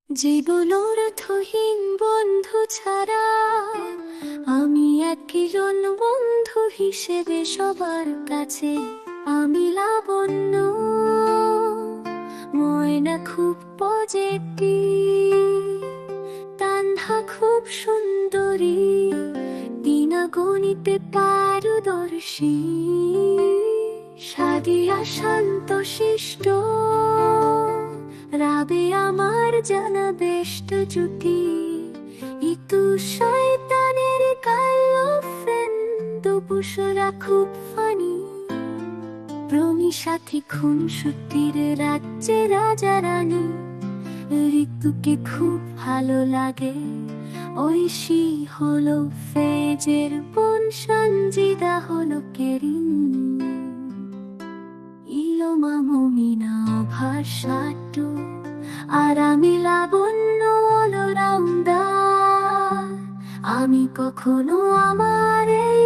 জীবনের অর্থহীন বন্ধু ছাড়া আমি একজন বন্ধু হিসেবে সবার কাছে আমি লাবণ্য। ময়না খুব পজিটিভ, তানহা খুব সুন্দরী, দিনা গণিতে পারদর্শী, সাদিয়া শান্ত শিষ্ট, রাবে আমার জানা বেষ্ট জুটি, ইতু শয়তানের কালো ফ্রেন্ড, দুপুসরা খুব ফানি, প্রমি সাথী খুনসুটির রাজ্যে রাজা রানী, ঋতুকে খুব ভালো লাগে, ঐশী হলো ফেজের বোন, সঞ্জিদা হলো কেরিন, ইলোমা মমিনা ভাষাটু, আর আমি লাবণ্য অলরাউন্ডার। আমি কখনো আমার এই